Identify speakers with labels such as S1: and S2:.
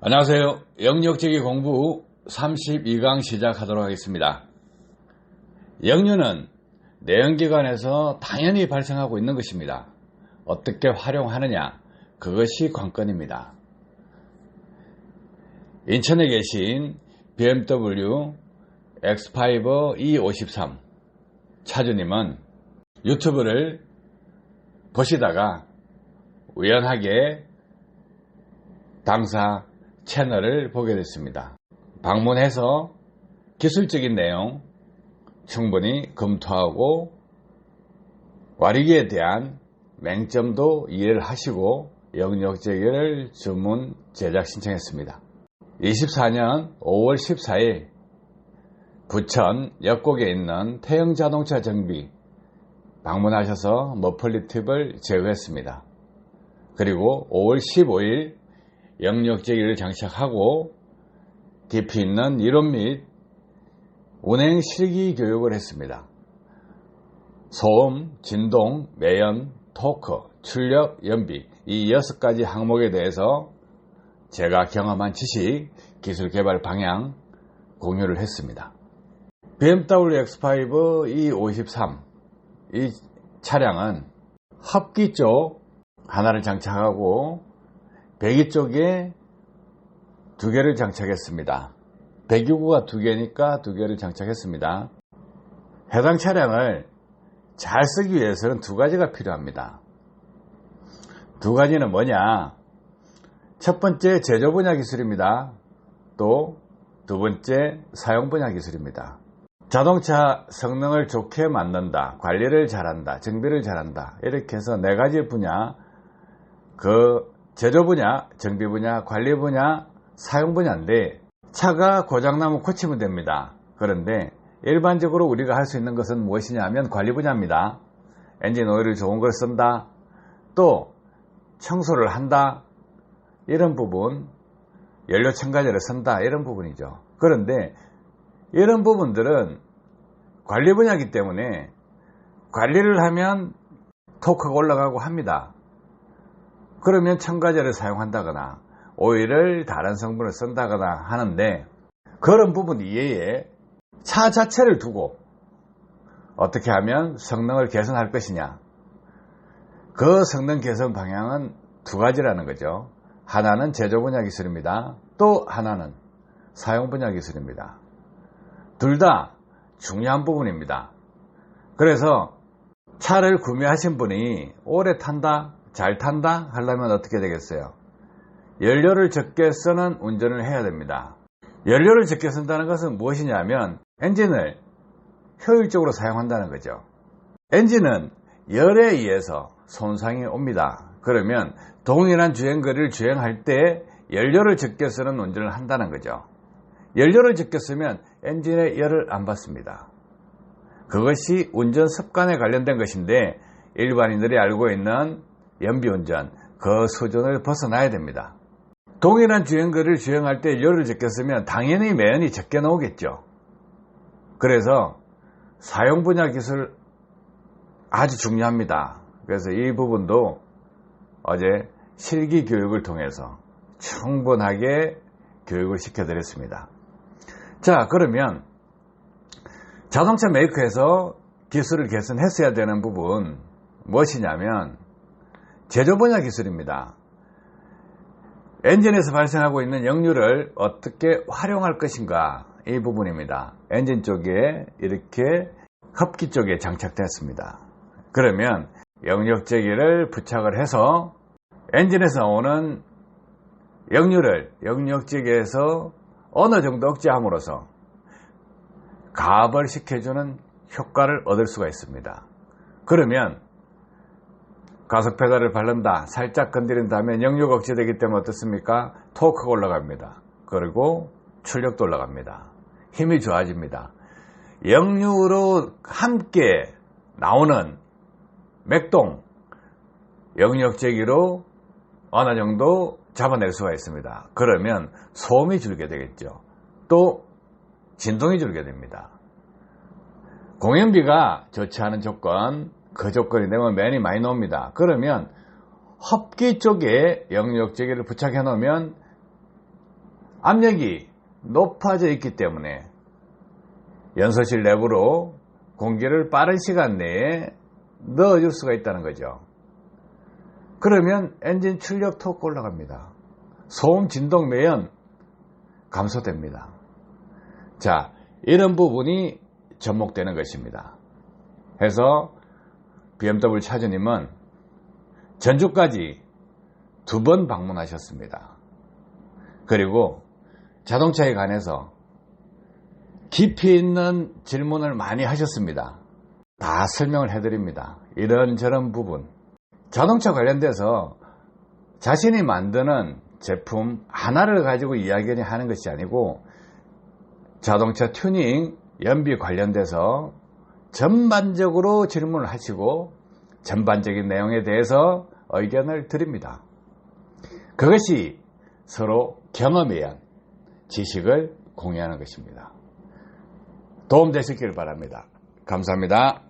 S1: 안녕하세요. 영역제기 공부 32강 시작하도록 하겠습니다. 역류는 내연기관에서 당연히 발생하고 있는 것입니다. 어떻게 활용하느냐, 그것이 관건입니다. 인천에 계신 BMW X5 E53 차주님은 유튜브를 보시다가 우연하게 당사 채널을 보게 됐습니다. 방문해서 기술적인 내용 충분히 검토하고 와리기에 대한 맹점도 이해를 하시고 영역제기를 주문 제작 신청했습니다. 24년 5월 14일 부천 역곡에 있는 태영자동차 정비 방문하셔서 머플리 팁을 제휴했습니다. 그리고 5월 15일 영역제기를 장착하고 깊이 있는 이론 및 운행 실기 교육을 했습니다. 소음, 진동, 매연, 토크, 출력, 연비 이 6가지 항목에 대해서 제가 경험한 지식, 기술 개발 방향 공유를 했습니다. BMW X5 E53 이 차량은 합기 쪽 하나를 장착하고 배기 쪽에 2개를 장착했습니다. 배기구가 2개니까 2개를 장착했습니다. 해당 차량을 잘 쓰기 위해서는 2가지가 필요합니다. 2가지는 뭐냐? 첫 번째 제조 분야 기술입니다. 또 2번째 사용 분야 기술입니다. 자동차 성능을 좋게 만든다, 관리를 잘한다, 정비를 잘한다 이렇게 해서 4가지 분야, 제조 분야, 정비 분야, 관리 분야, 사용 분야인데 차가 고장나면 고치면 됩니다. 그런데 일반적으로 우리가 할 수 있는 것은 무엇이냐 하면 관리 분야입니다. 엔진 오일을 좋은 걸 쓴다, 또 청소를 한다, 이런 부분, 연료 첨가제를 쓴다, 이런 부분이죠. 그런데 이런 부분들은 관리 분야이기 때문에 관리를 하면 토크가 올라가고 합니다. 그러면 첨가제를 사용한다거나 오일을 다른 성분을 쓴다거나 하는데 그런 부분 이외에 차 자체를 두고 어떻게 하면 성능을 개선할 것이냐, 그 성능 개선 방향은 2가지라는 거죠. 하나는 제조 분야 기술입니다. 또 하나는 사용 분야 기술입니다. 둘 다 중요한 부분입니다. 그래서 차를 구매하신 분이 오래 탄다, 잘 탄다 하려면 어떻게 되겠어요? 연료를 적게 쓰는 운전을 해야 됩니다. 연료를 적게 쓴다는 것은 무엇이냐면 엔진을 효율적으로 사용한다는 거죠. 엔진은 열에 의해서 손상이 옵니다. 그러면 동일한 주행거리를 주행할 때 연료를 적게 쓰는 운전을 한다는 거죠. 연료를 적게 쓰면 엔진에 열을 안 받습니다. 그것이 운전 습관에 관련된 것인데 일반인들이 알고 있는 연비운전, 그 수준을 벗어나야 됩니다. 동일한 주행거리를 주행할 때 열을 적게 쓰면 당연히 매연이 적게 나오겠죠. 그래서 사용 분야 기술 아주 중요합니다. 그래서 이 부분도 어제 실기 교육을 통해서 충분하게 교육을 시켜드렸습니다. 자, 그러면 자동차 메이커에서 기술을 개선했어야 되는 부분 무엇이냐면 제조 분야 기술입니다. 엔진에서 발생하고 있는 역류를 어떻게 활용할 것인가, 이 부분입니다. 엔진 쪽에 이렇게 합기 쪽에 장착됐습니다. 그러면 영역제기를 부착을 해서 엔진에서 오는 역류를 영역제기에서 어느 정도 억제함으로써 가압을 시켜주는 효과를 얻을 수가 있습니다. 그러면 가속 페달을 밟는다, 살짝 건드린 다음에 역류가 억제되기 때문에 어떻습니까? 토크가 올라갑니다. 그리고 출력도 올라갑니다. 힘이 좋아집니다. 역류로 함께 나오는 맥동, 영역제기로 어느 정도 잡아낼 수가 있습니다. 그러면 소음이 줄게 되겠죠. 또 진동이 줄게 됩니다. 공연비가 좋지 않은 조건, 그 조건이 되면 맨이 많이 나옵니다. 그러면 흡기 쪽에 영역제기를 부착해 놓으면 압력이 높아져 있기 때문에 연소실 내부로 공기를 빠른 시간 내에 넣어줄 수가 있다는 거죠. 그러면 엔진 출력 토크 올라갑니다. 소음 진동 매연 감소됩니다. 자, 이런 부분이 접목되는 것입니다. 해서 BMW 차주님은 전주까지 2번 방문하셨습니다. 그리고 자동차에 관해서 깊이 있는 질문을 많이 하셨습니다. 다 설명을 해드립니다. 이런저런 부분, 자동차 관련돼서 자신이 만드는 제품 하나를 가지고 이야기를 하는 것이 아니고 자동차 튜닝, 연비 관련돼서 전반적으로 질문을 하시고 전반적인 내용에 대해서 의견을 드립니다. 그것이 서로 경험에 의한 지식을 공유하는 것입니다. 도움 되셨기를 바랍니다. 감사합니다.